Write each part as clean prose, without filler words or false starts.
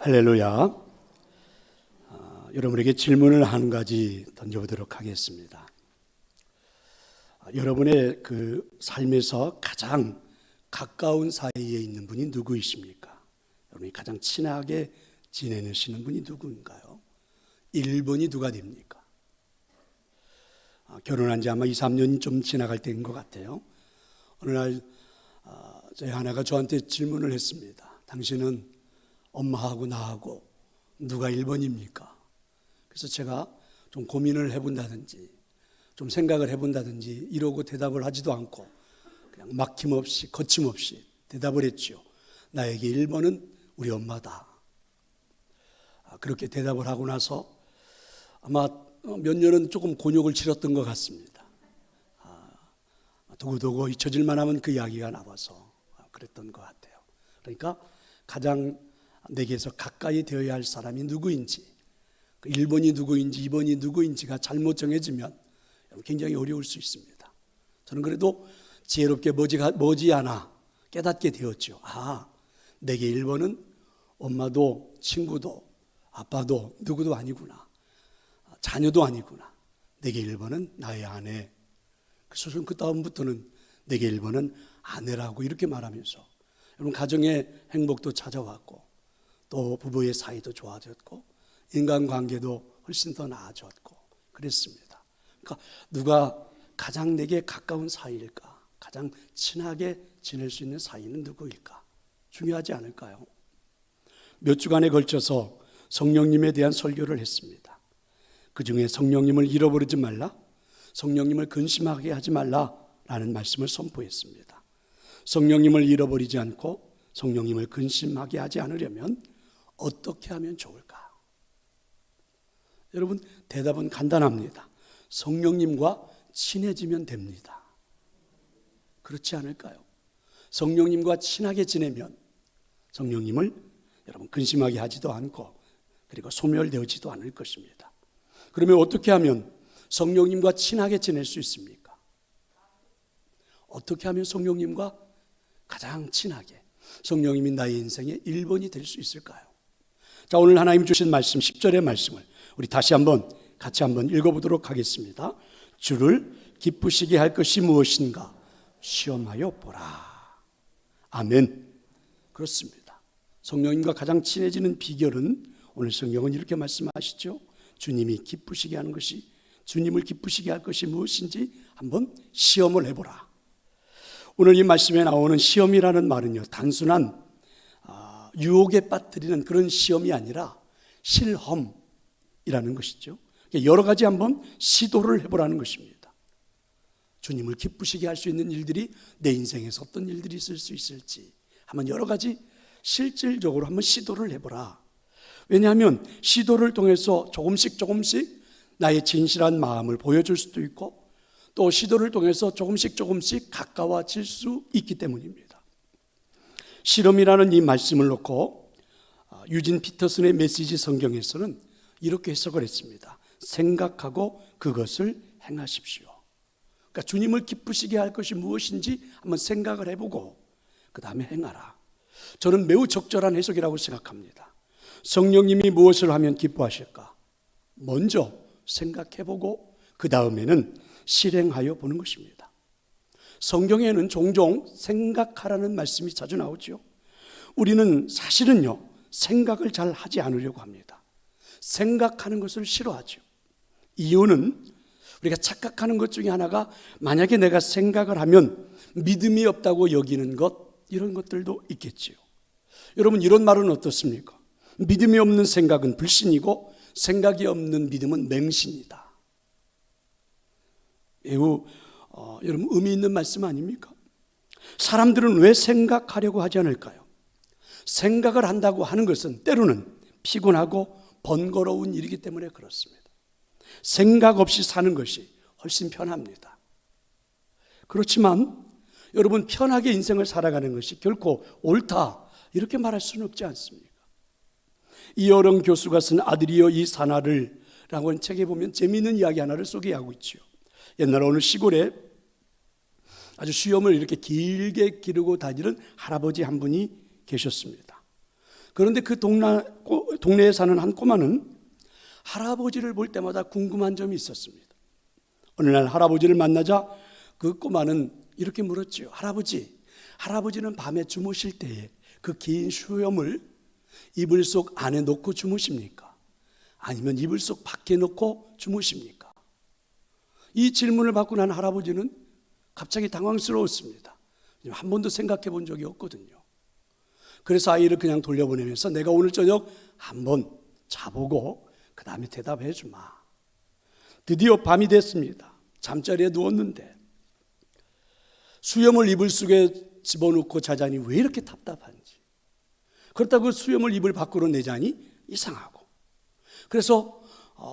할렐루야. 여러분에게 질문을 한 가지 던져보도록 하겠습니다. 여러분의 그 삶에서 가장 가까운 사이에 있는 분이 누구이십니까? 여러분이 가장 친하게 지내시는 분이 누구인가요? 1번이 누가 됩니까? 결혼한 지 아마 2, 3년 좀 지나갈 때인 것 같아요. 어느 날 저희 하나가 저한테 질문을 했습니다. 당신은 엄마하고 나하고 누가 1번입니까? 그래서 제가 좀 고민을 해본다든지 좀 생각을 해본다든지 이러고 대답을 하지도 않고 그냥 막힘없이 거침없이 대답을 했죠. 나에게 1번은 우리 엄마다. 그렇게 대답을 하고 나서 아마 몇 년은 조금 곤욕을 치렀던 것 같습니다. 두고두고 잊혀질만 하면 그 이야기가 나와서 그랬던 것 같아요. 그러니까 가장 내게서 가까이 되어야 할 사람이 누구인지, 1번이 누구인지 2번이 누구인지가 잘못 정해지면 굉장히 어려울 수 있습니다. 저는 그래도 지혜롭게 머지않아 깨닫게 되었죠. 내게 1번은 엄마도 친구도 아빠도 누구도 아니구나. 자녀도 아니구나. 내게 1번은 나의 아내. 그래서 그 다음부터는 내게 1번은 아내라고 이렇게 말하면서 여러분 가정의 행복도 찾아왔고 또 부부의 사이도 좋아졌고 인간관계도 훨씬 더 나아졌고 그랬습니다. 그러니까 누가 가장 내게 가까운 사이일까? 가장 친하게 지낼 수 있는 사이는 누구일까? 중요하지 않을까요? 몇 주간에 걸쳐서 성령님에 대한 설교를 했습니다. 그 중에 성령님을 잃어버리지 말라, 성령님을 근심하게 하지 말라라는 말씀을 선포했습니다. 성령님을 잃어버리지 않고 성령님을 근심하게 하지 않으려면 어떻게 하면 좋을까? 여러분, 대답은 간단합니다. 성령님과 친해지면 됩니다. 그렇지 않을까요? 성령님과 친하게 지내면 성령님을 여러분 근심하게 하지도 않고 그리고 소멸되지도 않을 것입니다. 그러면 어떻게 하면 성령님과 친하게 지낼 수 있습니까? 어떻게 하면 성령님과 가장 친하게, 성령님이 나의 인생의 1번이 될 수 있을까요? 자, 오늘 하나님 주신 말씀 10절의 말씀을 우리 다시 같이 한번 읽어보도록 하겠습니다. 주를 기쁘시게 할 것이 무엇인가 시험하여 보라. 아멘. 그렇습니다. 성령님과 가장 친해지는 비결은 오늘 성경은 이렇게 말씀하시죠. 주님을 기쁘시게 할 것이 무엇인지 한번 시험을 해보라. 오늘 이 말씀에 나오는 시험이라는 말은요, 단순한 유혹에 빠뜨리는 그런 시험이 아니라 실험이라는 것이죠. 여러 가지 한번 시도를 해보라는 것입니다. 주님을 기쁘시게 할 수 있는 일들이 내 인생에서 어떤 일들이 있을 수 있을지 한번 여러 가지 실질적으로 한번 시도를 해보라. 왜냐하면 시도를 통해서 조금씩 나의 진실한 마음을 보여줄 수도 있고 또 시도를 통해서 조금씩 가까워질 수 있기 때문입니다. 실험이라는 이 말씀을 놓고 유진 피터슨의 메시지 성경에서는 이렇게 해석을 했습니다. 생각하고 그것을 행하십시오. 그러니까 주님을 기쁘시게 할 것이 무엇인지 한번 생각을 해보고 그 다음에 행하라. 저는 매우 적절한 해석이라고 생각합니다. 성령님이 무엇을 하면 기뻐하실까? 먼저 생각해보고 그 다음에는 실행하여 보는 것입니다. 성경에는 종종 생각하라는 말씀이 자주 나오죠. 우리는 사실은요, 생각을 잘 하지 않으려고 합니다. 생각하는 것을 싫어하죠. 이유는 우리가 착각하는 것 중에 하나가 만약에 내가 생각을 하면 믿음이 없다고 여기는 것, 이런 것들도 있겠지요. 여러분, 이런 말은 어떻습니까? 믿음이 없는 생각은 불신이고 생각이 없는 믿음은 맹신이다. 매우 여러분 의미 있는 말씀 아닙니까? 사람들은 왜 생각하려고 하지 않을까요? 생각을 한다고 하는 것은 때로는 피곤하고 번거로운 일이기 때문에 그렇습니다. 생각 없이 사는 것이 훨씬 편합니다. 그렇지만 여러분, 편하게 인생을 살아가는 것이 결코 옳다 이렇게 말할 수는 없지 않습니까? 이어령 교수가 쓴 아들이여 이 사나를 라고 하는 책에 보면 재미있는 이야기 하나를 소개하고 있죠. 옛날 어느 시골에 아주 수염을 이렇게 길게 기르고 다니는 할아버지 한 분이 계셨습니다. 그런데 그 동네에 사는 한 꼬마는 할아버지를 볼 때마다 궁금한 점이 있었습니다. 어느 날 할아버지를 만나자 그 꼬마는 이렇게 물었지요. 할아버지는 밤에 주무실 때에 그 긴 수염을 이불 속 안에 넣고 주무십니까? 아니면 이불 속 밖에 넣고 주무십니까? 이 질문을 받고 난 할아버지는 갑자기 당황스러웠습니다. 한 번도 생각해 본 적이 없거든요. 그래서 아이를 그냥 돌려보내면서 내가 오늘 저녁 한번 자보고 그 다음에 대답해 주마. 드디어 밤이 됐습니다. 잠자리에 누웠는데 수염을 이불 속에 집어넣고 자자니 왜 이렇게 답답한지, 그렇다고 수염을 이불 밖으로 내자니 이상하고, 그래서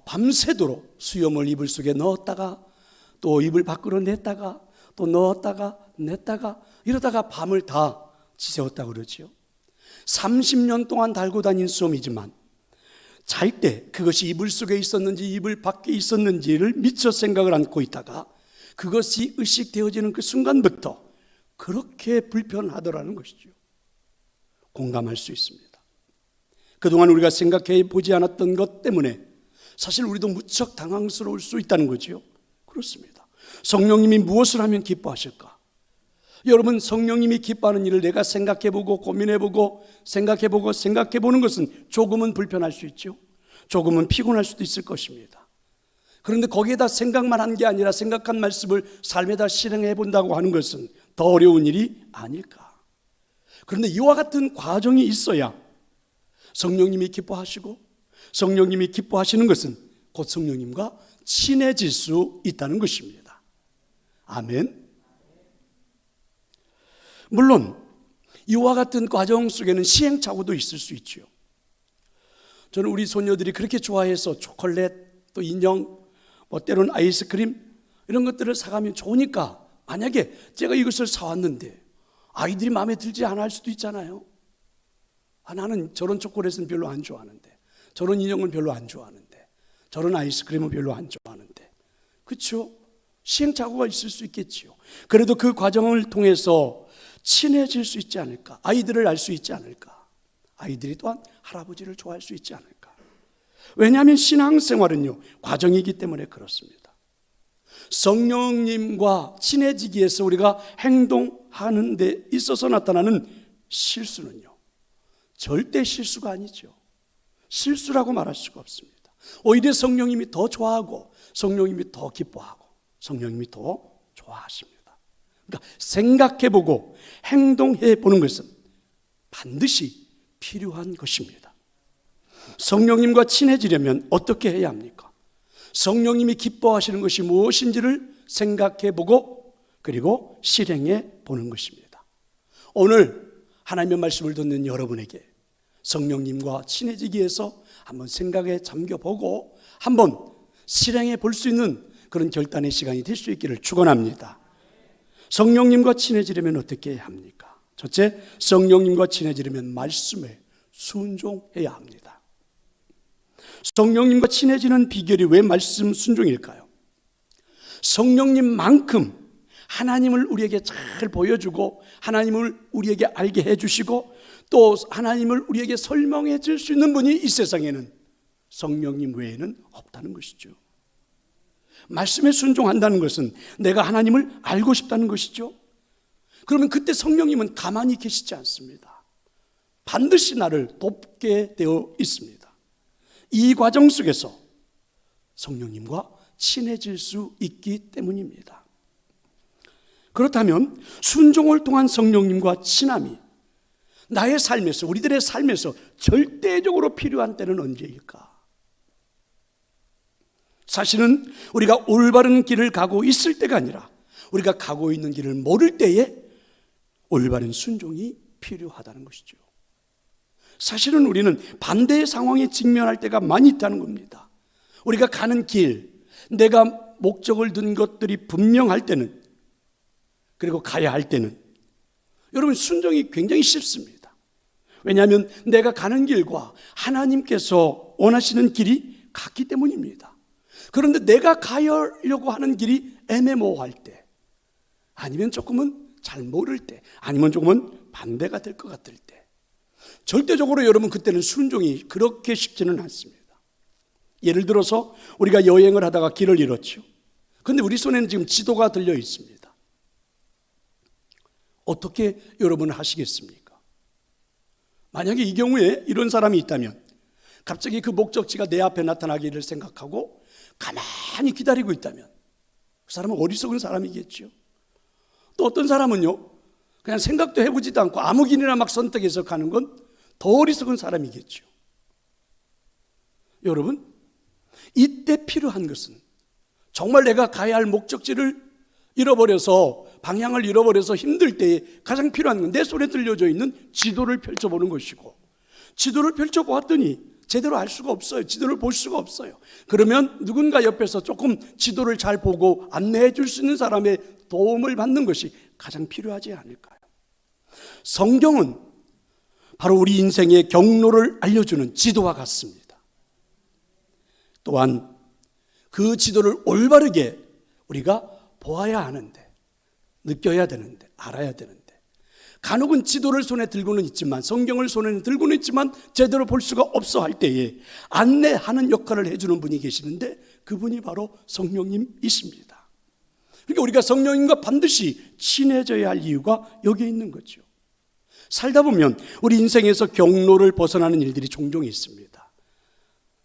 밤새도록 수염을 이불 속에 넣었다가 또 이불 밖으로 냈다가 또 넣었다가 냈다가 이러다가 밤을 다 지새웠다고 그러지요. 30년 동안 달고 다닌 수염이지만 잘 때 그것이 이불 속에 있었는지 이불 밖에 있었는지를 미처 생각을 않고 있다가 그것이 의식되어지는 그 순간부터 그렇게 불편하더라는 것이죠. 공감할 수 있습니다. 그동안 우리가 생각해 보지 않았던 것 때문에 사실 우리도 무척 당황스러울 수 있다는 거죠. 그렇습니다. 성령님이 무엇을 하면 기뻐하실까? 여러분, 성령님이 기뻐하는 일을 내가 생각해보고 고민해보고 생각해보는 것은 조금은 불편할 수 있죠. 조금은 피곤할 수도 있을 것입니다. 그런데 거기에다 생각만 한 게 아니라 생각한 말씀을 삶에다 실행해 본다고 하는 것은 더 어려운 일이 아닐까. 그런데 이와 같은 과정이 있어야 성령님이 기뻐하시고, 성령님이 기뻐하시는 것은 곧 성령님과 친해질 수 있다는 것입니다. 아멘. 물론 이와 같은 과정 속에는 시행착오도 있을 수 있죠. 저는 우리 소녀들이 그렇게 좋아해서 초콜릿, 또 인형, 때로는 아이스크림 이런 것들을 사가면 좋으니까, 만약에 제가 이것을 사왔는데 아이들이 마음에 들지 않아 할 수도 있잖아요. 나는 저런 초콜릿은 별로 안 좋아하는데, 저런 인형은 별로 안 좋아하는데, 저런 아이스크림은 별로 안 좋아하는데. 그렇죠? 시행착오가 있을 수 있겠지요. 그래도 그 과정을 통해서 친해질 수 있지 않을까? 아이들을 알 수 있지 않을까? 아이들이 또한 할아버지를 좋아할 수 있지 않을까? 왜냐하면 신앙생활은요, 과정이기 때문에 그렇습니다. 성령님과 친해지기 위해서 우리가 행동하는 데 있어서 나타나는 실수는요, 절대 실수가 아니죠. 실수라고 말할 수가 없습니다. 오히려 성령님이 더 좋아하고 성령님이 더 기뻐하고 성령님이 더 좋아하십니다. 그러니까 생각해보고 행동해보는 것은 반드시 필요한 것입니다. 성령님과 친해지려면 어떻게 해야 합니까? 성령님이 기뻐하시는 것이 무엇인지를 생각해보고 그리고 실행해보는 것입니다. 오늘 하나님의 말씀을 듣는 여러분에게 성령님과 친해지기 위해서 한번 생각에 잠겨보고 한번 실행해 볼 수 있는 그런 결단의 시간이 될 수 있기를 축원합니다. 성령님과 친해지려면 어떻게 해야 합니까? 첫째, 성령님과 친해지려면 말씀에 순종해야 합니다. 성령님과 친해지는 비결이 왜 말씀 순종일까요? 성령님만큼 하나님을 우리에게 잘 보여주고 하나님을 우리에게 알게 해주시고 또 하나님을 우리에게 설명해 줄 수 있는 분이 이 세상에는 성령님 외에는 없다는 것이죠. 말씀에 순종한다는 것은 내가 하나님을 알고 싶다는 것이죠. 그러면 그때 성령님은 가만히 계시지 않습니다. 반드시 나를 돕게 되어 있습니다. 이 과정 속에서 성령님과 친해질 수 있기 때문입니다. 그렇다면 순종을 통한 성령님과 친함이 나의 삶에서, 우리들의 삶에서 절대적으로 필요한 때는 언제일까? 사실은 우리가 올바른 길을 가고 있을 때가 아니라 우리가 가고 있는 길을 모를 때에 올바른 순종이 필요하다는 것이죠. 사실은 우리는 반대의 상황에 직면할 때가 많이 있다는 겁니다. 우리가 가는 길, 내가 목적을 둔 것들이 분명할 때는, 그리고 가야 할 때는 여러분 순종이 굉장히 쉽습니다. 왜냐하면 내가 가는 길과 하나님께서 원하시는 길이 같기 때문입니다. 그런데 내가 가려고 하는 길이 애매모호할 때, 아니면 조금은 잘 모를 때, 아니면 조금은 반대가 될 것 같을 때, 절대적으로 여러분 그때는 순종이 그렇게 쉽지는 않습니다. 예를 들어서 우리가 여행을 하다가 길을 잃었죠. 그런데 우리 손에는 지금 지도가 들려 있습니다. 어떻게 여러분 하시겠습니까? 만약에 이 경우에 이런 사람이 있다면 갑자기 그 목적지가 내 앞에 나타나기를 생각하고 가만히 기다리고 있다면 그 사람은 어리석은 사람이겠죠. 또 어떤 사람은요, 그냥 생각도 해보지도 않고 아무 길이나 막 선택해서 가는 건 더 어리석은 사람이겠죠. 여러분, 이때 필요한 것은 정말 내가 가야 할 목적지를 잃어버려서 방향을 잃어버려서 힘들 때에 가장 필요한 건 내 손에 들려져 있는 지도를 펼쳐보는 것이고, 지도를 펼쳐보았더니 제대로 알 수가 없어요. 지도를 볼 수가 없어요. 그러면 누군가 옆에서 조금 지도를 잘 보고 안내해 줄 수 있는 사람의 도움을 받는 것이 가장 필요하지 않을까요? 성경은 바로 우리 인생의 경로를 알려주는 지도와 같습니다. 또한 그 지도를 올바르게 우리가 보아야 하는데, 느껴야 되는데, 알아야 되는데, 간혹은 지도를 손에 들고는 있지만, 성경을 손에 들고는 있지만 제대로 볼 수가 없어 할 때에 안내하는 역할을 해주는 분이 계시는데 그분이 바로 성령님이십니다. 그러니까 우리가 성령님과 반드시 친해져야 할 이유가 여기에 있는 거죠. 살다 보면 우리 인생에서 경로를 벗어나는 일들이 종종 있습니다.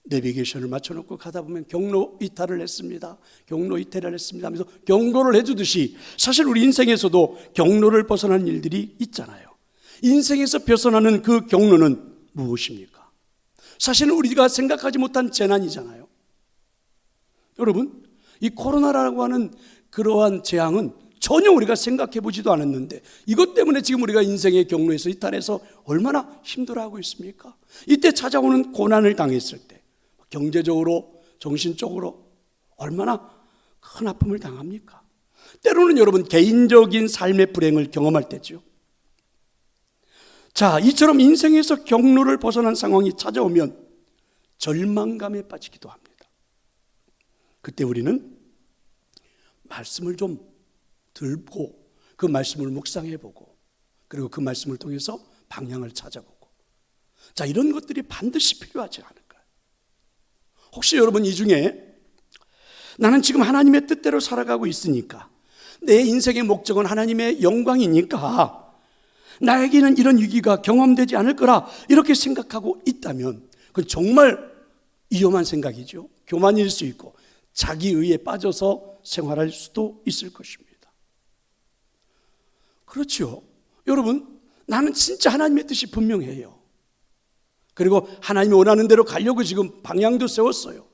내비게이션을 맞춰놓고 가다 보면 경로 이탈을 했습니다. 경로 이탈을 했습니다 하면서 경고를 해주듯이 사실 우리 인생에서도 경로를 벗어나는 일들이 있잖아요. 인생에서 벗어나는 그 경로는 무엇입니까? 사실은 우리가 생각하지 못한 재난이잖아요. 여러분, 이 코로나라고 하는 그러한 재앙은 전혀 우리가 생각해 보지도 않았는데 이것 때문에 지금 우리가 인생의 경로에서 이탈해서 얼마나 힘들어하고 있습니까? 이때 찾아오는 고난을 당했을 때 경제적으로, 정신적으로 얼마나 큰 아픔을 당합니까? 때로는 여러분 개인적인 삶의 불행을 경험할 때죠. 자, 이처럼 인생에서 경로를 벗어난 상황이 찾아오면 절망감에 빠지기도 합니다. 그때 우리는 말씀을 좀 들고 그 말씀을 묵상해보고 그리고 그 말씀을 통해서 방향을 찾아보고, 자, 이런 것들이 반드시 필요하지 않을까요? 혹시 여러분 이 중에 나는 지금 하나님의 뜻대로 살아가고 있으니까, 내 인생의 목적은 하나님의 영광이니까 나에게는 이런 위기가 경험되지 않을 거라 이렇게 생각하고 있다면 그건 정말 위험한 생각이죠. 교만일 수 있고 자기의에 빠져서 생활할 수도 있을 것입니다. 그렇죠. 여러분, 나는 진짜 하나님의 뜻이 분명해요. 그리고 하나님이 원하는 대로 가려고 지금 방향도 세웠어요.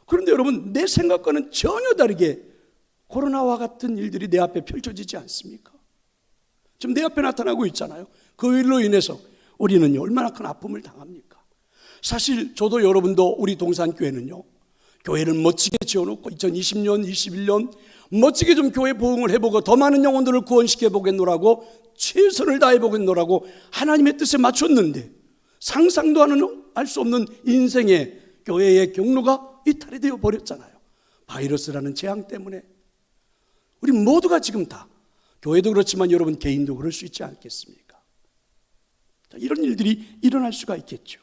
그런데 여러분, 내 생각과는 전혀 다르게 코로나와 같은 일들이 내 앞에 펼쳐지지 않습니까? 지금 내 앞에 나타나고 있잖아요. 그 일로 인해서 우리는 얼마나 큰 아픔을 당합니까? 사실 저도 여러분도 우리 동산교회는요, 교회를 멋지게 지어놓고 2020년, 21년 멋지게 좀 교회 부흥을 해보고 더 많은 영혼들을 구원시켜 보겠노라고 최선을 다해 보겠노라고 하나님의 뜻에 맞췄는데 상상도 할 수 없는 인생의 교회의 경로가 이탈이 되어 버렸잖아요. 바이러스라는 재앙 때문에. 우리 모두가 지금 다, 교회도 그렇지만 여러분 개인도 그럴 수 있지 않겠습니까? 이런 일들이 일어날 수가 있겠죠.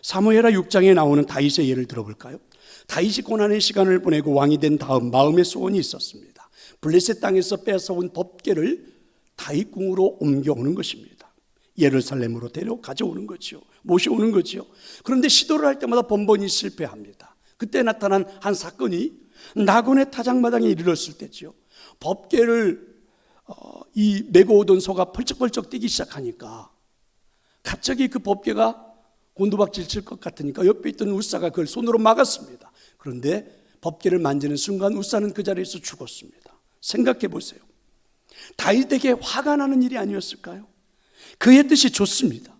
사무엘하 6장에 나오는 다윗의 예를 들어볼까요? 다윗이 고난의 시간을 보내고 왕이 된 다음 마음의 소원이 있었습니다. 블레셋 땅에서 뺏어온 법궤를 다윗 궁으로 옮겨오는 것입니다. 예루살렘으로 가져오는 거죠. 모셔오는 거죠. 그런데 시도를 할 때마다 번번이 실패합니다. 그때 나타난 한 사건이 나곤의 타작마당에 이르렀을 때죠. 법궤를 메고 오던 소가 펄쩍펄쩍 뛰기 시작하니까 갑자기 그 법궤가 곤두박질 칠 것 같으니까 옆에 있던 우사가 그걸 손으로 막았습니다. 그런데 법궤를 만지는 순간 우사는 그 자리에서 죽었습니다. 생각해 보세요. 다윗에게 화가 나는 일이 아니었을까요? 그의 뜻이 좋습니다.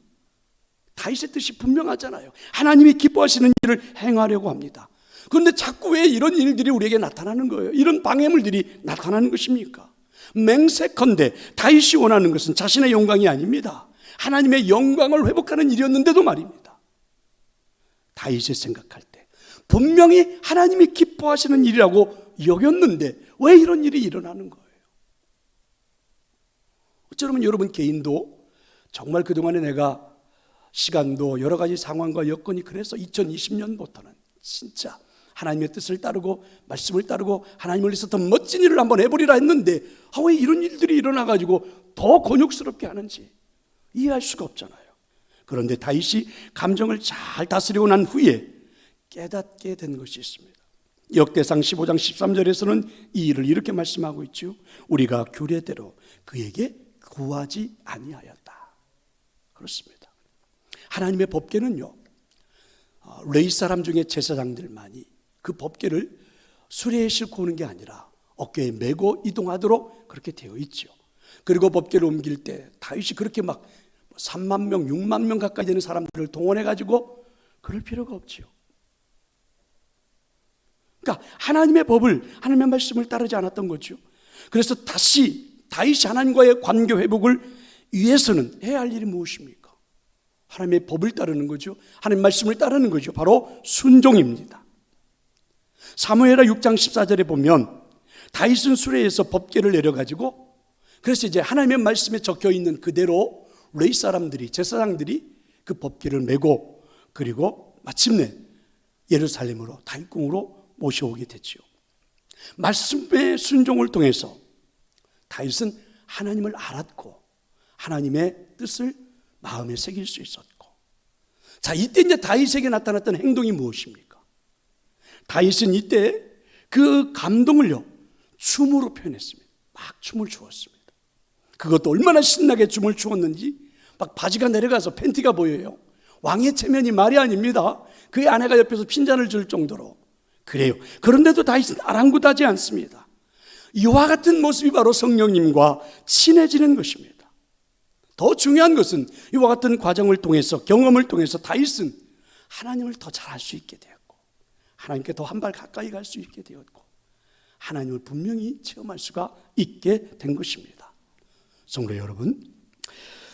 다윗의 뜻이 분명하잖아요. 하나님이 기뻐하시는 일을 행하려고 합니다. 그런데 자꾸 왜 이런 일들이 우리에게 나타나는 거예요? 이런 방해물들이 나타나는 것입니까? 맹세컨대 다윗이 원하는 것은 자신의 영광이 아닙니다. 하나님의 영광을 회복하는 일이었는데도 말입니다. 다윗이 생각할 때 분명히 하나님이 기뻐하시는 일이라고 여겼는데 왜 이런 일이 일어나는 거예요? 어쩌면 여러분 개인도 정말 그동안에 내가 시간도 여러 가지 상황과 여건이 그래서 2020년부터는 진짜 하나님의 뜻을 따르고 말씀을 따르고 하나님을 위해서 더 멋진 일을 한번 해보리라 했는데 왜 이런 일들이 일어나가지고 더 곤욕스럽게 하는지 이해할 수가 없잖아요. 그런데 다윗이 감정을 잘 다스리고 난 후에 깨닫게 된 것이 있습니다. 역대상 15장 13절에서는 이 일을 이렇게 말씀하고 있죠. 우리가 규례대로 그에게 구하지 아니하였다. 그렇습니다. 하나님의 법궤는요, 레위 사람 중에 제사장들만이 그 법궤를 수레에 싣고 오는 게 아니라 어깨에 메고 이동하도록 그렇게 되어 있죠. 그리고 법궤를 옮길 때 다윗이 그렇게 막 3만 명, 6만 명 가까이 되는 사람들을 동원해가지고 그럴 필요가 없지요. 그러니까 하나님의 법을, 하나님의 말씀을 따르지 않았던 거죠. 그래서 다시 다윗이 하나님과의 관계 회복을 위해서는 해야 할 일이 무엇입니까? 하나님의 법을 따르는 거죠. 하나님의 말씀을 따르는 거죠. 바로 순종입니다. 사무엘하 6장 14절에 보면 다윗은 수레에서 법궤를 내려가지고 그래서 이제 하나님의 말씀에 적혀 있는 그대로 레위 사람들이, 제사장들이 그 법궤를 메고 그리고 마침내 예루살렘으로 다윗궁으로 모셔오게 됐죠. 말씀의 순종을 통해서 다윗은 하나님을 알았고 하나님의 뜻을 마음에 새길 수 있었고, 자, 이때 이제 다윗에게 나타났던 행동이 무엇입니까? 다윗은 이때 그 감동을요 춤으로 표현했습니다. 막 춤을 추었습니다. 그것도 얼마나 신나게 춤을 추었는지 막 바지가 내려가서 팬티가 보여요. 왕의 체면이 말이 아닙니다. 그의 아내가 옆에서 핀잔을 줄 정도로 그래요. 그런데도 다윗은 아랑곳하지 않습니다. 이와 같은 모습이 바로 성령님과 친해지는 것입니다. 더 중요한 것은 이와 같은 과정을 통해서, 경험을 통해서 다윗은 하나님을 더 잘 알 수 있게 되었고 하나님께 더 한 발 가까이 갈 수 있게 되었고 하나님을 분명히 체험할 수가 있게 된 것입니다. 성도 여러분,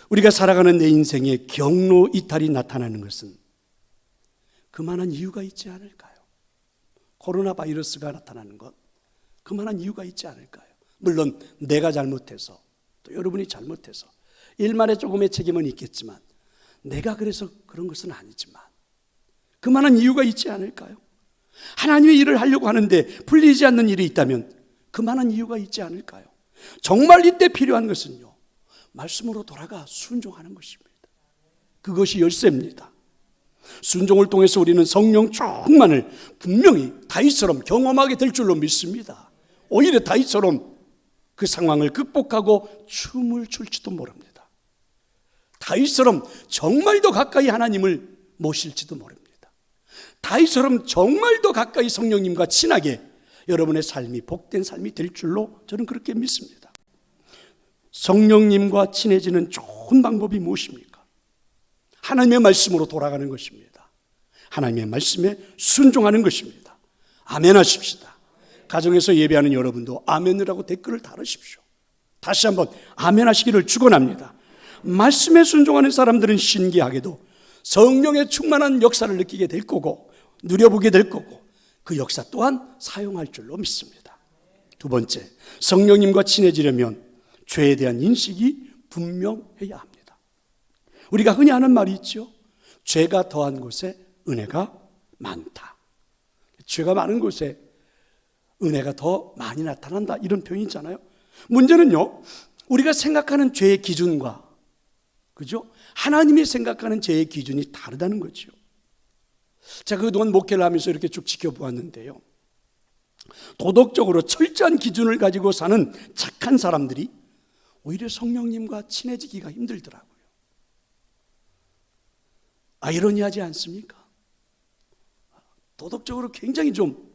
우리가 살아가는 내 인생에 경로 이탈이 나타나는 것은 그만한 이유가 있지 않을까요? 코로나 바이러스가 나타나는 것, 그만한 이유가 있지 않을까요? 물론 내가 잘못해서, 또 여러분이 잘못해서 일말에 조금의 책임은 있겠지만 내가 그래서 그런 것은 아니지만 그만한 이유가 있지 않을까요? 하나님의 일을 하려고 하는데 풀리지 않는 일이 있다면 그만한 이유가 있지 않을까요? 정말 이때 필요한 것은요, 말씀으로 돌아가 순종하는 것입니다. 그것이 열쇠입니다. 순종을 통해서 우리는 성령 충만을 분명히 다윗처럼 경험하게 될 줄로 믿습니다. 오히려 다윗처럼 그 상황을 극복하고 춤을 출지도 모릅니다. 다윗처럼 정말 더 가까이 하나님을 모실지도 모릅니다. 다윗처럼 정말 더 가까이 성령님과 친하게 여러분의 삶이 복된 삶이 될 줄로 저는 그렇게 믿습니다. 성령님과 친해지는 좋은 방법이 무엇입니까? 하나님의 말씀으로 돌아가는 것입니다. 하나님의 말씀에 순종하는 것입니다. 아멘 하십시다. 가정에서 예배하는 여러분도 아멘이라고 댓글을 달으십시오. 다시 한번 아멘 하시기를 축원합니다. 말씀에 순종하는 사람들은 신기하게도 성령의 충만한 역사를 느끼게 될 거고 누려보게 될 거고 그 역사 또한 사용할 줄로 믿습니다. 두 번째, 성령님과 친해지려면 죄에 대한 인식이 분명해야 합니다. 우리가 흔히 하는 말이 있죠. 죄가 더한 곳에 은혜가 많다. 죄가 많은 곳에 은혜가 더 많이 나타난다, 이런 표현이 있잖아요. 문제는요, 우리가 생각하는 죄의 기준과, 그죠? 하나님이 생각하는 죄의 기준이 다르다는 거죠. 제가 그동안 목회를 하면서 이렇게 쭉 지켜보았는데요, 도덕적으로 철저한 기준을 가지고 사는 착한 사람들이 오히려 성령님과 친해지기가 힘들더라고요. 아이러니하지 않습니까? 도덕적으로 굉장히 좀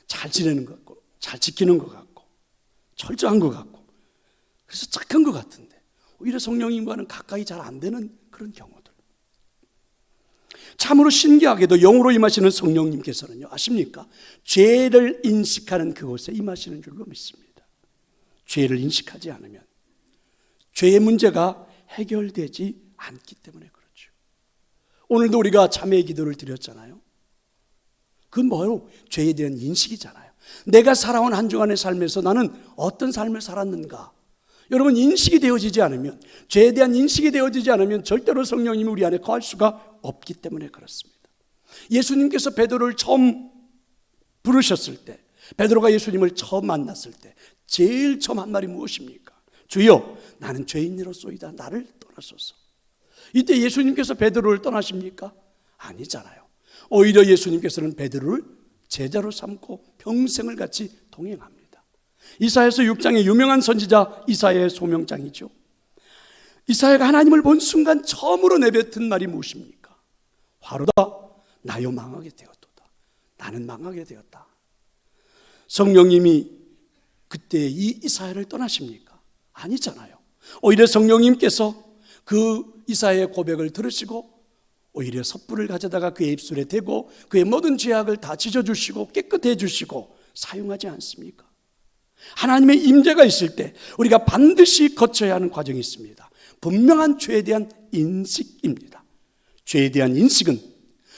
잘 지내는 것 같고 잘 지키는 것 같고 철저한 것 같고 그래서 착한 것 같은데 오히려 성령님과는 가까이 잘 안 되는 그런 경우들. 참으로 신기하게도 영으로 임하시는 성령님께서는요, 아십니까? 죄를 인식하는 그곳에 임하시는 줄로 믿습니다. 죄를 인식하지 않으면 죄의 문제가 해결되지 않기 때문에 그렇죠. 오늘도 우리가 참회의 기도를 드렸잖아요. 그건 뭐예요? 죄에 대한 인식이잖아요. 내가 살아온 한 주간의 삶에서 나는 어떤 삶을 살았는가, 여러분, 인식이 되어지지 않으면, 죄에 대한 인식이 되어지지 않으면 절대로 성령님이 우리 안에 거할 수가 없기 때문에 그렇습니다. 예수님께서 베드로를 처음 부르셨을 때, 베드로가 예수님을 처음 만났을 때 제일 처음 한 말이 무엇입니까? 주여, 나는 죄인이로소이다. 나를 떠나소서. 이때 예수님께서 베드로를 떠나십니까? 아니잖아요. 오히려 예수님께서는 베드로를 제자로 삼고 평생을 같이 동행합니다. 이사야서 6장의 유명한 선지자 이사야의 소명장이죠. 이사야가 하나님을 본 순간 처음으로 내뱉은 말이 무엇입니까? 화로다, 나요 망하게 되었도다. 나는 망하게 되었다. 성령님이 그때 이 이사야를 떠나십니까? 아니잖아요. 오히려 성령님께서 그 이사야의 고백을 들으시고 오히려 섣불을 가져다가 그의 입술에 대고 그의 모든 죄악을 다 찢어주시고 깨끗해 주시고 사용하지 않습니까? 하나님의 임재가 있을 때 우리가 반드시 거쳐야 하는 과정이 있습니다. 분명한 죄에 대한 인식입니다. 죄에 대한 인식은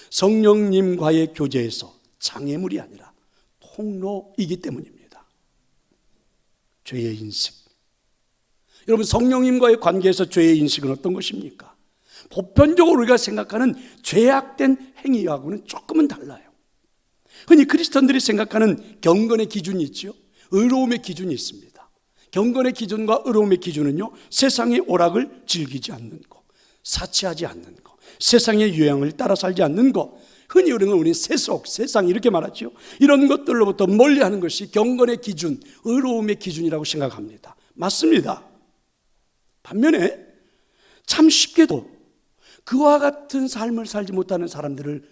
성령님과의 교제에서 장애물이 아니라 통로이기 때문입니다. 죄의 인식. 여러분, 성령님과의 관계에서 죄의 인식은 어떤 것입니까? 보편적으로 우리가 생각하는 죄악된 행위하고는 조금은 달라요. 흔히 크리스천들이 생각하는 경건의 기준이 있죠. 의로움의 기준이 있습니다. 경건의 기준과 의로움의 기준은요, 세상의 오락을 즐기지 않는 것, 사치하지 않는 것, 세상의 유행을 따라 살지 않는 것, 흔히 우리는 세속, 세상 이렇게 말하죠. 이런 것들로부터 멀리하는 것이 경건의 기준, 의로움의 기준이라고 생각합니다. 맞습니다. 반면에 참 쉽게도 그와 같은 삶을 살지 못하는 사람들을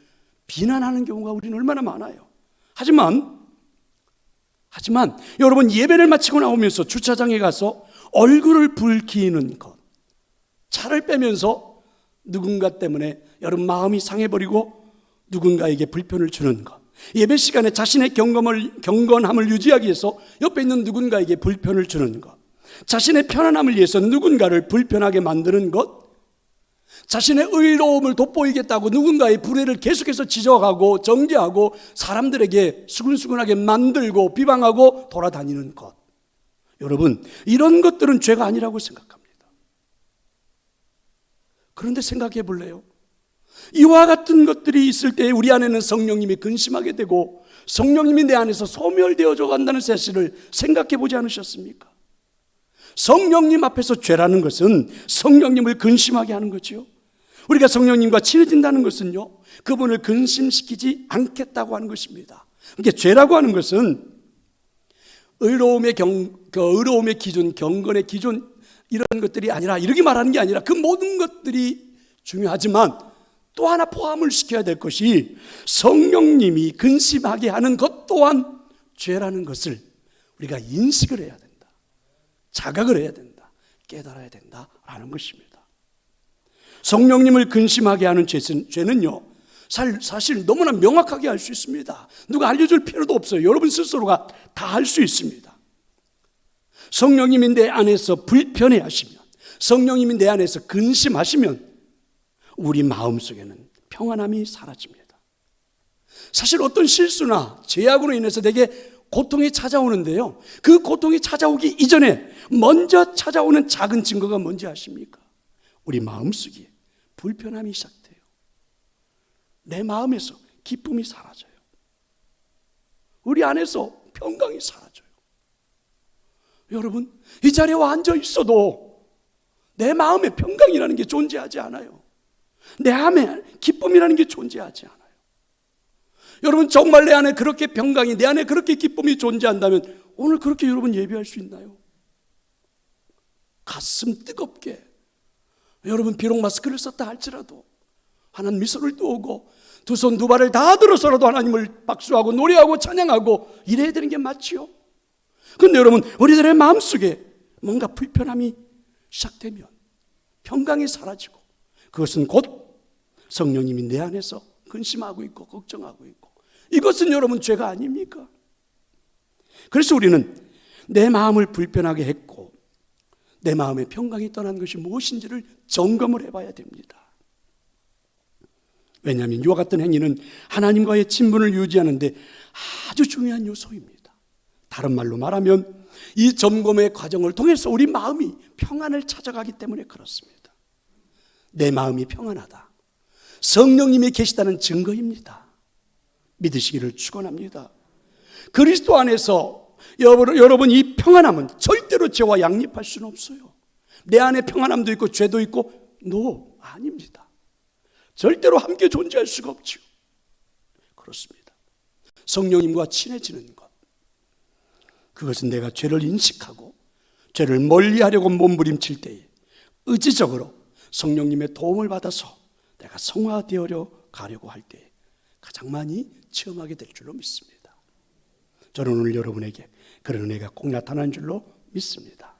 비난하는 경우가 우리는 얼마나 많아요. 하지만 여러분, 예배를 마치고 나오면서 주차장에 가서 얼굴을 붉히는 것, 차를 빼면서 누군가 때문에 여러분 마음이 상해버리고 누군가에게 불편을 주는 것, 예배 시간에 자신의 경건함을 유지하기 위해서 옆에 있는 누군가에게 불편을 주는 것, 자신의 편안함을 위해서 누군가를 불편하게 만드는 것, 자신의 의로움을 돋보이겠다고 누군가의 불의를 계속해서 지적하고 정죄하고 사람들에게 수근수근하게 만들고 비방하고 돌아다니는 것, 여러분, 이런 것들은 죄가 아니라고 생각합니다. 그런데 생각해 볼래요? 이와 같은 것들이 있을 때 우리 안에는 성령님이 근심하게 되고 성령님이 내 안에서 소멸되어져 간다는 사실을 생각해 보지 않으셨습니까? 성령님 앞에서 죄라는 것은 성령님을 근심하게 하는 거죠. 우리가 성령님과 친해진다는 것은요, 그분을 근심시키지 않겠다고 하는 것입니다. 그러니까 죄라고 하는 것은 의로움의 기준, 경건의 기준, 이런 것들이 아니라, 이렇게 말하는 게 아니라 그 모든 것들이 중요하지만 또 하나 포함을 시켜야 될 것이 성령님이 근심하게 하는 것 또한 죄라는 것을 우리가 인식을 해야 된다. 자각을 해야 된다. 깨달아야 된다라는 것입니다. 성령님을 근심하게 하는 죄는요, 사실 너무나 명확하게 알 수 있습니다. 누가 알려줄 필요도 없어요. 여러분 스스로가 다 알 수 있습니다. 성령님이 내 안에서 불편해 하시면, 성령님이 내 안에서 근심하시면 우리 마음속에는 평안함이 사라집니다. 사실 어떤 실수나 죄악으로 인해서 내게 고통이 찾아오는데요, 그 고통이 찾아오기 이전에 먼저 찾아오는 작은 증거가 뭔지 아십니까? 우리 마음속에 불편함이 시작돼요. 내 마음에서 기쁨이 사라져요. 우리 안에서 평강이 사라져요. 여러분, 이 자리에 앉아 있어도 내 마음에 평강이라는 게 존재하지 않아요. 내 안에 기쁨이라는 게 존재하지 않아요. 여러분, 정말 내 안에 그렇게 평강이, 내 안에 그렇게 기쁨이 존재한다면 오늘 그렇게 여러분 예배할 수 있나요? 가슴 뜨겁게, 여러분 비록 마스크를 썼다 할지라도 하나님 미소를 띄우고 두 손 두 발을 다 들어서라도 하나님을 박수하고 노래하고 찬양하고 이래야 되는 게 맞지요. 그런데 여러분, 우리들의 마음속에 뭔가 불편함이 시작되면 평강이 사라지고, 그것은 곧 성령님이 내 안에서 근심하고 있고 걱정하고 있고, 이것은 여러분 죄가 아닙니까? 그래서 우리는 내 마음을 불편하게 했고 내 마음의 평강이 떠난 것이 무엇인지를 점검을 해봐야 됩니다. 왜냐하면 이와 같은 행위는 하나님과의 친분을 유지하는 데 아주 중요한 요소입니다. 다른 말로 말하면 이 점검의 과정을 통해서 우리 마음이 평안을 찾아가기 때문에 그렇습니다. 내 마음이 평안하다, 성령님이 계시다는 증거입니다. 믿으시기를 축원합니다. 그리스도 안에서 여러분 이 평안함은 절대로 죄와 양립할 수는 없어요. 내 안에 평안함도 있고 죄도 있고 아닙니다. 절대로 함께 존재할 수가 없죠. 그렇습니다. 성령님과 친해지는 것, 그것은 내가 죄를 인식하고 죄를 멀리하려고 몸부림칠 때에 의지적으로 성령님의 도움을 받아서 내가 성화되어 가려고 할 때에 가장 많이 체험하게 될 줄로 믿습니다. 저는 오늘 여러분에게 그런 은혜가 꼭 나타난 줄로 믿습니다.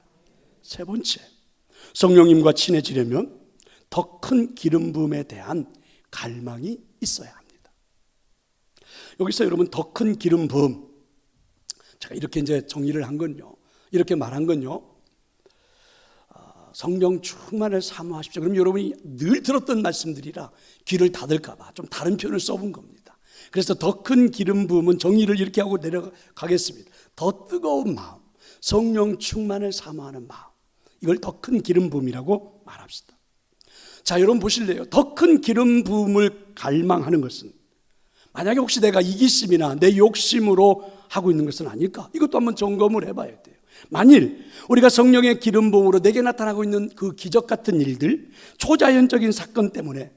세 번째, 성령님과 친해지려면 더 큰 기름 부음에 대한 갈망이 있어야 합니다. 여기서 여러분 더 큰 기름 부음, 제가 이렇게 이제 정의를 한 건요, 이렇게 말한 건요, 성령 충만을 사모하십시오. 그럼 여러분이 늘 들었던 말씀들이라 귀를 닫을까봐 좀 다른 표현을 써본 겁니다. 그래서 더 큰 기름 부음은 정의를 이렇게 하고 내려가겠습니다. 더 뜨거운 마음, 성령 충만을 사모하는 마음, 이걸 더 큰 기름 부음이라고 말합시다. 자, 여러분 보실래요? 더 큰 기름 부음을 갈망하는 것은 만약에 혹시 내가 이기심이나 내 욕심으로 하고 있는 것은 아닐까? 이것도 한번 점검을 해봐야 돼요. 만일 우리가 성령의 기름 부음으로 내게 나타나고 있는 그 기적 같은 일들, 초자연적인 사건 때문에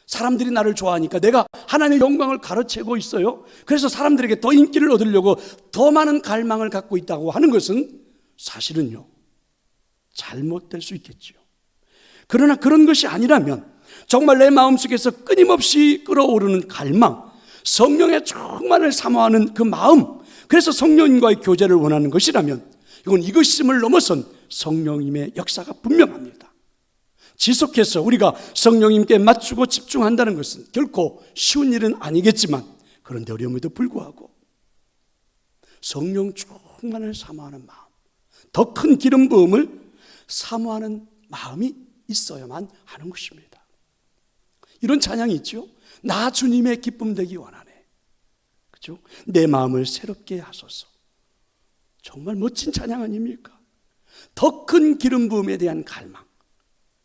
사람들이 나를 좋아하니까 내가 하나님의 영광을 가로채고 있어요. 그래서 사람들에게 더 인기를 얻으려고 더 많은 갈망을 갖고 있다고 하는 것은 사실은요, 잘못될 수 있겠지요. 그러나 그런 것이 아니라면 정말 내 마음속에서 끊임없이 끓어오르는 갈망, 성령의 충만을 사모하는 그 마음, 그래서 성령님과의 교제를 원하는 것이라면 이건 이것임을 넘어선 성령님의 역사가 분명합니다. 지속해서 우리가 성령님께 맞추고 집중한다는 것은 결코 쉬운 일은 아니겠지만, 그런데 어려움에도 불구하고 성령 충만을 사모하는 마음, 더 큰 기름 부음을 사모하는 마음이 있어야만 하는 것입니다. 이런 찬양이 있죠. 나 주님의 기쁨 되기 원하네. 그렇죠? 내 마음을 새롭게 하소서. 정말 멋진 찬양 아닙니까? 더 큰 기름 부음에 대한 갈망,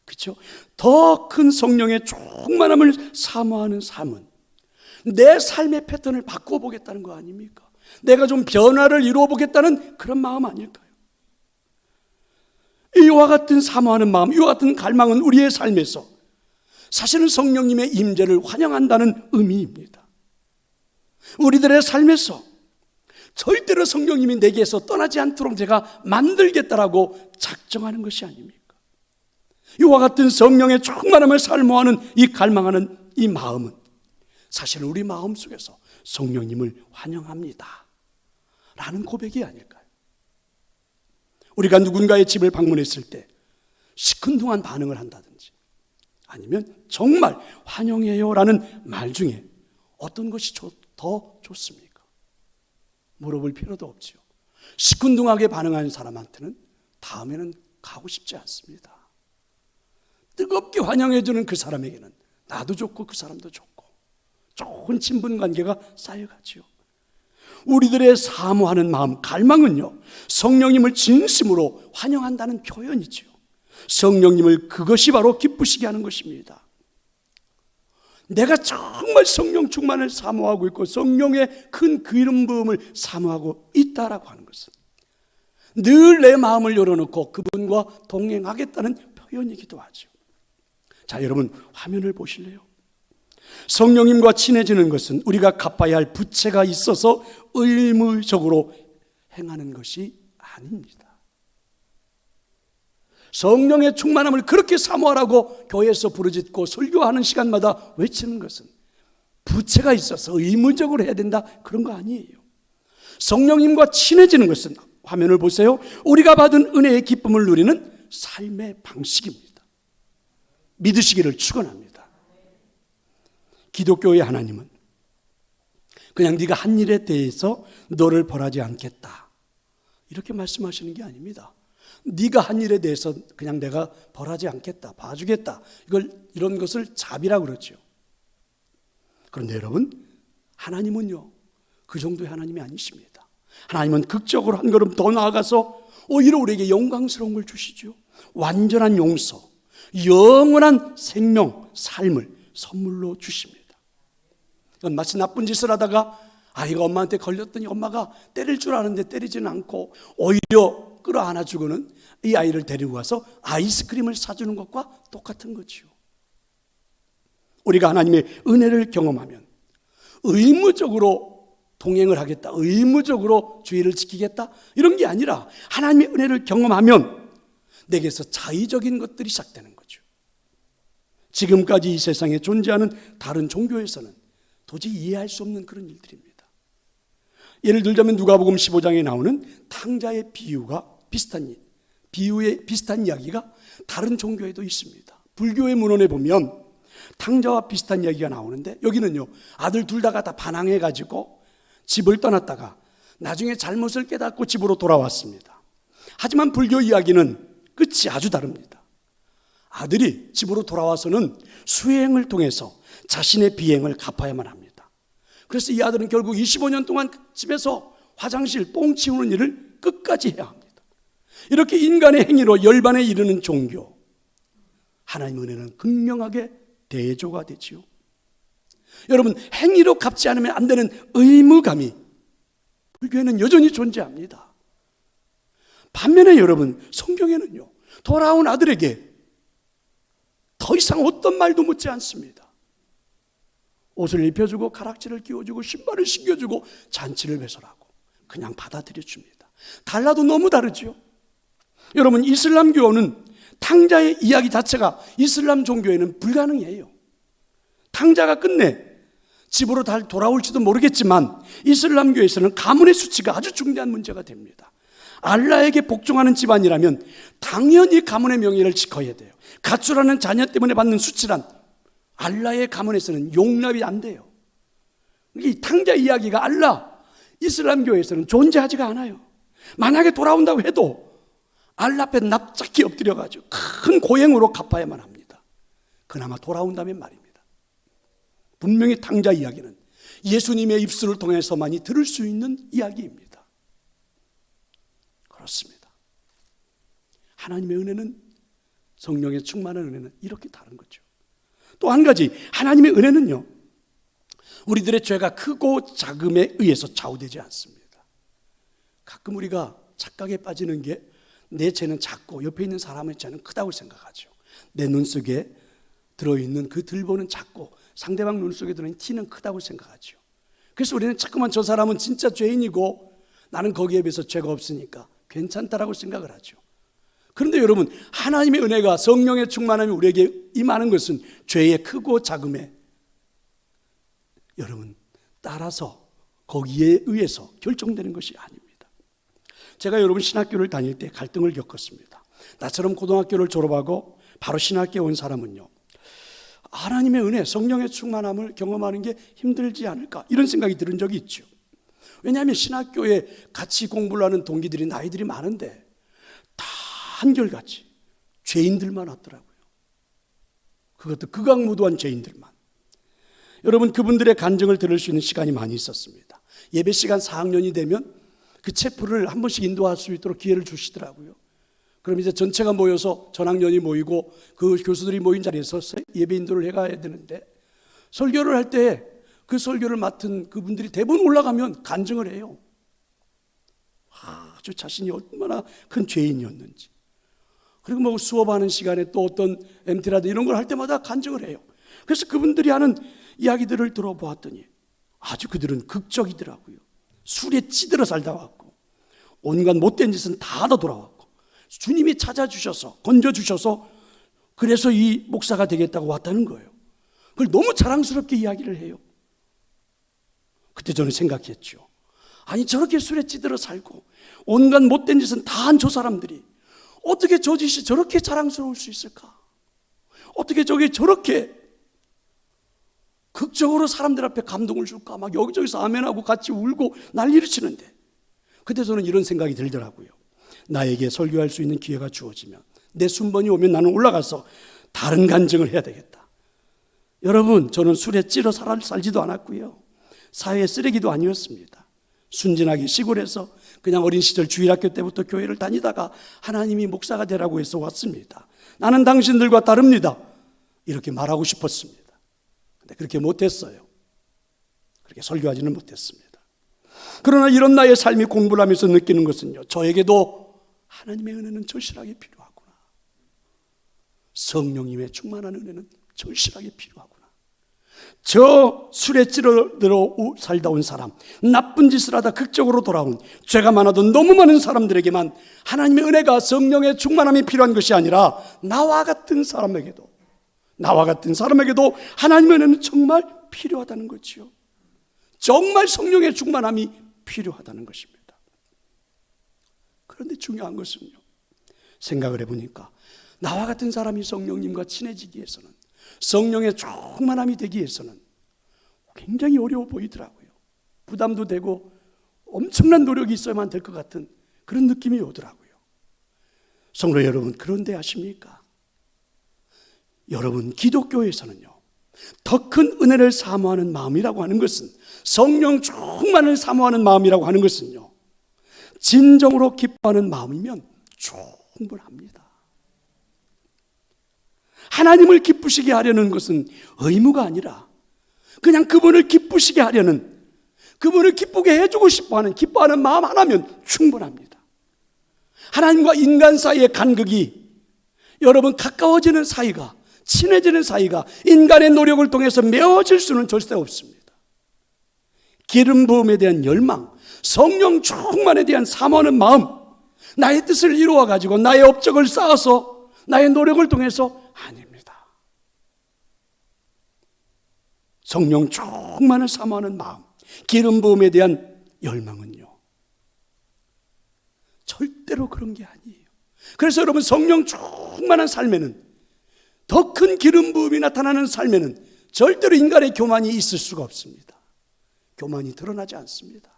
그렇죠? 더 큰 성령의 충만함을 사모하는 삶은 내 삶의 패턴을 바꾸어 보겠다는 거 아닙니까? 내가 좀 변화를 이루어 보겠다는 그런 마음 아닐까요? 이와 같은 사모하는 마음, 이와 같은 갈망은 우리의 삶에서 사실은 성령님의 임재를 환영한다는 의미입니다. 우리들의 삶에서 절대로 성령님이 내게서 떠나지 않도록 제가 만들겠다라고 작정하는 것이 아닙니까? 이와 같은 성령의 충만함을 사모하는 이 갈망하는 이 마음은 사실은 우리 마음 속에서 성령님을 환영합니다 라는 고백이 아닐까요? 우리가 누군가의 집을 방문했을 때 시큰둥한 반응을 한다든지 아니면 정말 환영해요 라는 말 중에 어떤 것이 더 좋습니까? 물어볼 필요도 없지요. 시큰둥하게 반응하는 사람한테는 다음에는 가고 싶지 않습니다. 뜨겁게 환영해주는 그 사람에게는 나도 좋고 그 사람도 좋고 좋은 친분 관계가 쌓여가지요. 우리들의 사모하는 마음, 갈망은요, 성령님을 진심으로 환영한다는 표현이죠. 성령님을 그것이 바로 기쁘시게 하는 것입니다. 내가 정말 성령 충만을 사모하고 있고 성령의 큰 기름 부음을 사모하고 있다라고 하는 것은 늘 내 마음을 열어놓고 그분과 동행하겠다는 표현이기도 하죠. 자, 여러분 화면을 보실래요? 성령님과 친해지는 것은 우리가 갚아야 할 부채가 있어서 의무적으로 행하는 것이 아닙니다. 성령의 충만함을 그렇게 사모하라고 교회에서 부르짖고 설교하는 시간마다 외치는 것은 부채가 있어서 의무적으로 해야 된다, 그런 거 아니에요. 성령님과 친해지는 것은, 화면을 보세요, 우리가 받은 은혜의 기쁨을 누리는 삶의 방식입니다. 믿으시기를 축원합니다. 기독교의 하나님은 그냥 네가 한 일에 대해서 너를 벌하지 않겠다 이렇게 말씀하시는 게 아닙니다. 네가 한 일에 대해서 그냥 내가 벌하지 않겠다, 봐주겠다, 이런 것을 자비라고 그러죠. 그런데 여러분, 하나님은요 그 정도의 하나님이 아니십니다. 하나님은 극적으로 한 걸음 더 나아가서 오히려 우리에게 영광스러운 걸 주시죠. 완전한 용서, 영원한 생명, 삶을 선물로 주십니다. 이건 마치 나쁜 짓을 하다가 아이가 엄마한테 걸렸더니 엄마가 때릴 줄 아는데 때리지는 않고 오히려 끌어안아주고는 이 아이를 데리고 가서 아이스크림을 사주는 것과 똑같은 거지요. 우리가 하나님의 은혜를 경험하면 의무적으로 동행을 하겠다, 의무적으로 주의를 지키겠다, 이런 게 아니라 하나님의 은혜를 경험하면 내게서 자의적인 것들이 시작되는 거죠. 지금까지 이 세상에 존재하는 다른 종교에서는 도저히 이해할 수 없는 그런 일들입니다. 예를 들자면 누가복음 15장에 나오는 탕자의 비유가 비슷한 이야기가 다른 종교에도 있습니다. 불교의 문헌에 보면 탕자와 비슷한 이야기가 나오는데, 여기는요 아들 둘 다가 다 반항해가지고 집을 떠났다가 나중에 잘못을 깨닫고 집으로 돌아왔습니다. 하지만 불교 이야기는 끝이 아주 다릅니다. 아들이 집으로 돌아와서는 수행을 통해서 자신의 비행을 갚아야만 합니다. 그래서 이 아들은 결국 25년 동안 집에서 화장실 똥 치우는 일을 끝까지 해야 합니다. 이렇게 인간의 행위로 열반에 이르는 종교, 하나님의 은혜는 극명하게 대조가 되지요. 여러분, 행위로 갚지 않으면 안 되는 의무감이 불교에는 여전히 존재합니다. 반면에 여러분, 성경에는요 돌아온 아들에게 더 이상 어떤 말도 묻지 않습니다. 옷을 입혀주고 가락지를 끼워주고 신발을 신겨주고 잔치를 배설하고 그냥 받아들여 줍니다. 달라도 너무 다르죠. 여러분, 이슬람교는 탕자의 이야기 자체가 이슬람 종교에는 불가능해요. 탕자가 끝내 집으로 잘 돌아올지도 모르겠지만 이슬람교에서는 가문의 수치가 아주 중대한 문제가 됩니다. 알라에게 복종하는 집안이라면 당연히 가문의 명예를 지켜야 돼요. 가출하는 자녀 때문에 받는 수치란 알라의 가문에서는 용납이 안 돼요. 이 탕자 이야기가 알라 이슬람교에서는 존재하지가 않아요. 만약에 돌아온다고 해도 알라 앞에 납작히 엎드려가지고 큰 고행으로 갚아야만 합니다. 그나마 돌아온다면 말입니다. 분명히 탕자 이야기는 예수님의 입술을 통해서만이 들을 수 있는 이야기입니다. 그렇습니다. 하나님의 은혜는, 성령의 충만한 은혜는 이렇게 다른 거죠. 또 한 가지, 하나님의 은혜는요 우리들의 죄가 크고 작음에 의해서 좌우되지 않습니다. 가끔 우리가 착각에 빠지는 게 내 죄는 작고 옆에 있는 사람의 죄는 크다고 생각하죠. 내 눈 속에 들어있는 그 들보는 작고 상대방 눈 속에 들어있는 티는 크다고 생각하죠. 그래서 우리는 자꾸만 저 사람은 진짜 죄인이고 나는 거기에 비해서 죄가 없으니까 괜찮다라고 생각을 하죠. 그런데 여러분, 하나님의 은혜가, 성령의 충만함이 우리에게 임하는 것은 죄의 크고 작음에 여러분 따라서 거기에 의해서 결정되는 것이 아닙니다. 제가 여러분 신학교를 다닐 때 갈등을 겪었습니다. 나처럼 고등학교를 졸업하고 바로 신학교에 온 사람은요 하나님의 은혜, 성령의 충만함을 경험하는 게 힘들지 않을까, 이런 생각이 들은 적이 있죠. 왜냐하면 신학교에 같이 공부를 하는 동기들이 나이들이 많은데 다 한결같이 죄인들만 왔더라고요. 그것도 극악무도한 죄인들만. 여러분, 그분들의 간증을 들을 수 있는 시간이 많이 있었습니다. 예배 시간 4학년이 되면 그 체프를 한 번씩 인도할 수 있도록 기회를 주시더라고요. 그럼 이제 전체가 모여서 전학년이 모이고 그 교수들이 모인 자리에서 예배 인도를 해가야 되는데, 설교를 할 때 그 설교를 맡은 그분들이 대부분 올라가면 간증을 해요. 아주 자신이 얼마나 큰 죄인이었는지. 그리고 뭐 수업하는 시간에 또 어떤 MT라든 이런 걸 할 때마다 간증을 해요. 그래서 그분들이 하는 이야기들을 들어보았더니 아주 그들은 극적이더라고요. 술에 찌들어 살다 왔고 온갖 못된 짓은 다 하다 돌아왔고 주님이 찾아주셔서 건져주셔서 그래서 이 목사가 되겠다고 왔다는 거예요. 그걸 너무 자랑스럽게 이야기를 해요. 그때 저는 생각했죠. 아니, 저렇게 술에 찌들어 살고 온갖 못된 짓은 다 한 저 사람들이 어떻게 저 짓이 저렇게 자랑스러울 수 있을까? 어떻게 저게 저렇게 극적으로 사람들 앞에 감동을 줄까? 막 여기저기서 아멘하고 같이 울고 난리를 치는데, 그때 저는 이런 생각이 들더라고요. 나에게 설교할 수 있는 기회가 주어지면, 내 순번이 오면 나는 올라가서 다른 간증을 해야 되겠다. 여러분, 저는 술에 찌러 살지도 않았고요, 사회의 쓰레기도 아니었습니다. 순진하게 시골에서 그냥 어린 시절 주일학교 때부터 교회를 다니다가 하나님이 목사가 되라고 해서 왔습니다. 나는 당신들과 다릅니다. 이렇게 말하고 싶었습니다. 근데 그렇게 못했어요. 그렇게 설교하지는 못했습니다. 그러나 이런 나의 삶이 공부를 하면서 느끼는 것은요, 저에게도 하나님의 은혜는 절실하게 필요하구나. 성령님의 충만한 은혜는 절실하게 필요하구나. 저 술에 찌들어 살다 온 사람, 나쁜 짓을 하다 극적으로 돌아온, 죄가 많아도 너무 많은 사람들에게만 하나님의 은혜가, 성령의 충만함이 필요한 것이 아니라 나와 같은 사람에게도 하나님의 은혜는 정말 필요하다는 거지요. 정말 성령의 충만함이 필요하다는 것입니다. 그런데 중요한 것은요, 생각을 해보니까 나와 같은 사람이 성령님과 친해지기 위해서는, 성령의 충만함이 되기 위해서는 굉장히 어려워 보이더라고요. 부담도 되고 엄청난 노력이 있어야만 될 것 같은 그런 느낌이 오더라고요. 성도 여러분, 그런데 아십니까? 여러분, 기독교에서는요, 더 큰 은혜를 사모하는 마음이라고 하는 것은, 성령 충만을 사모하는 마음이라고 하는 것은요, 진정으로 기뻐하는 마음이면 충분합니다. 하나님을 기쁘시게 하려는 것은 의무가 아니라 그냥 그분을 기쁘시게 하려는, 그분을 기쁘게 해주고 싶어하는, 기뻐하는 마음 하나면 충분합니다. 하나님과 인간 사이의 간극이, 여러분, 가까워지는 사이가, 친해지는 사이가 인간의 노력을 통해서 메워질 수는 절대 없습니다. 기름 부음에 대한 열망, 성령 충만에 대한 사모하는 마음, 나의 뜻을 이루어 가지고 나의 업적을 쌓아서 나의 노력을 통해서 아닙니다. 성령 충만을 사모하는 마음, 기름 부음에 대한 열망은요, 절대로 그런 게 아니에요. 그래서 여러분, 성령 충만한 삶에는, 더 큰 기름 부음이 나타나는 삶에는 절대로 인간의 교만이 있을 수가 없습니다. 교만이 드러나지 않습니다.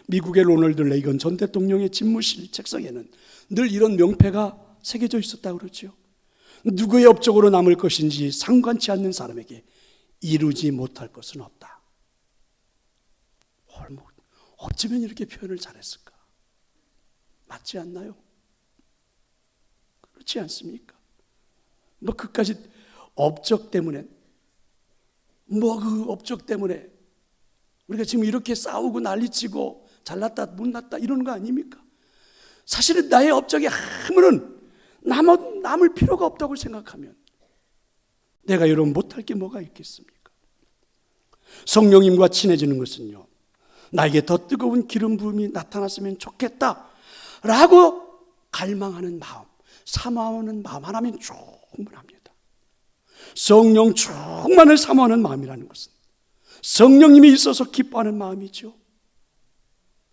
미국의 로널드 레이건 전 대통령의 집무실 책상에는 늘 이런 명패가 새겨져 있었다고 그러죠. 누구의 업적으로 남을 것인지 상관치 않는 사람에게 이루지 못할 것은 없다. 어쩌면 이렇게 표현을 잘했을까? 맞지 않나요? 그렇지 않습니까? 그까지 업적 때문에, 그 업적 때문에 우리가 지금 이렇게 싸우고 난리치고 잘났다 못났다 이러는 거 아닙니까? 사실은 나의 업적이 아무런 남을 필요가 없다고 생각하면 내가 여러분 못할 게 뭐가 있겠습니까? 성령님과 친해지는 것은요, 나에게 더 뜨거운 기름 부음이 나타났으면 좋겠다라고 갈망하는 마음, 사모하는 마음 하나면 충분합니다. 성령 충만을 사모하는 마음이라는 것은 성령님이 있어서 기뻐하는 마음이죠.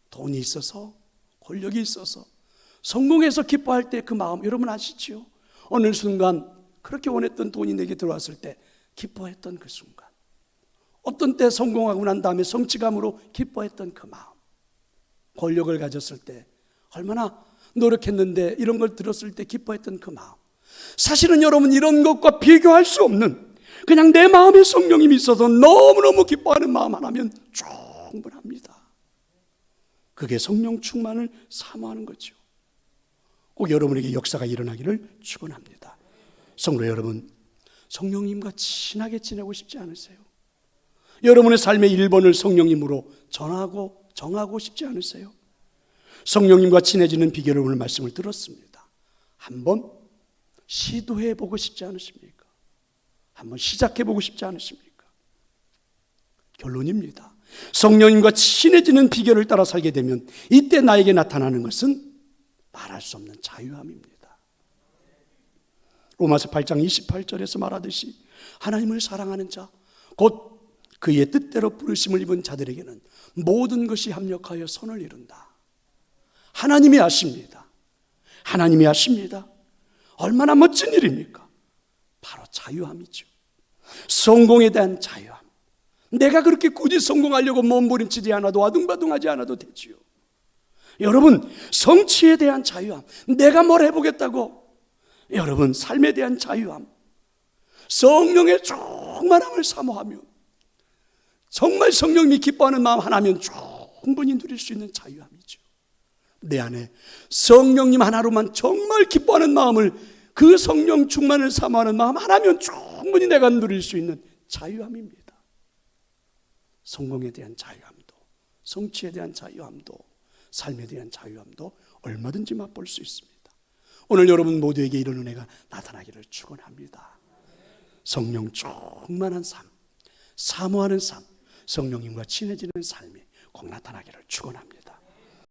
돈이 있어서, 권력이 있어서, 성공해서 기뻐할 때 그 마음 여러분 아시죠? 어느 순간 그렇게 원했던 돈이 내게 들어왔을 때 기뻐했던 그 순간, 어떤 때 성공하고 난 다음에 성취감으로 기뻐했던 그 마음, 권력을 가졌을 때 얼마나 노력했는데 이런 걸 들었을 때 기뻐했던 그 마음, 사실은 여러분 이런 것과 비교할 수 없는, 그냥 내 마음에 성령님이 있어서 너무너무 기뻐하는 마음 하나면 충분합니다. 그게 성령 충만을 사모하는 거죠. 꼭 여러분에게 역사가 일어나기를 축원합니다. 성도 여러분, 성령님과 친하게 지내고 싶지 않으세요? 여러분의 삶의 1번을 성령님으로 정하고 싶지 않으세요? 성령님과 친해지는 비결을 오늘 말씀을 들었습니다. 한번 시도해보고 싶지 않으십니까? 한번 시작해보고 싶지 않으십니까? 결론입니다. 성령님과 친해지는 비결을 따라 살게 되면 이때 나에게 나타나는 것은 말할 수 없는 자유함입니다. 로마서 8장 28절에서 말하듯이 하나님을 사랑하는 자, 곧 그의 뜻대로 부르심을 입은 자들에게는 모든 것이 합력하여 선을 이룬다. 하나님이 아십니다. 하나님이 아십니다. 얼마나 멋진 일입니까? 바로 자유함이죠. 성공에 대한 자유함. 내가 그렇게 굳이 성공하려고 몸부림치지 않아도, 아둥바둥하지 않아도 되지요. 여러분, 성취에 대한 자유함. 내가 뭘 해보겠다고. 여러분, 삶에 대한 자유함. 성령의 충만함을 사모하며 정말 성령님이 기뻐하는 마음 하나면 충분히 누릴 수 있는 자유함이죠. 내 안에 성령님 하나로만 정말 기뻐하는 마음을, 그 성령 충만을 사모하는 마음 하나면 충분히 내가 누릴 수 있는 자유함입니다. 성공에 대한 자유함도, 성취에 대한 자유함도, 삶에 대한 자유함도 얼마든지 맛볼 수 있습니다. 오늘 여러분 모두에게 이런 은혜가 나타나기를 축원합니다. 성령 충만한 삶, 사모하는 삶, 성령님과 친해지는 삶이 꼭 나타나기를 축원합니다.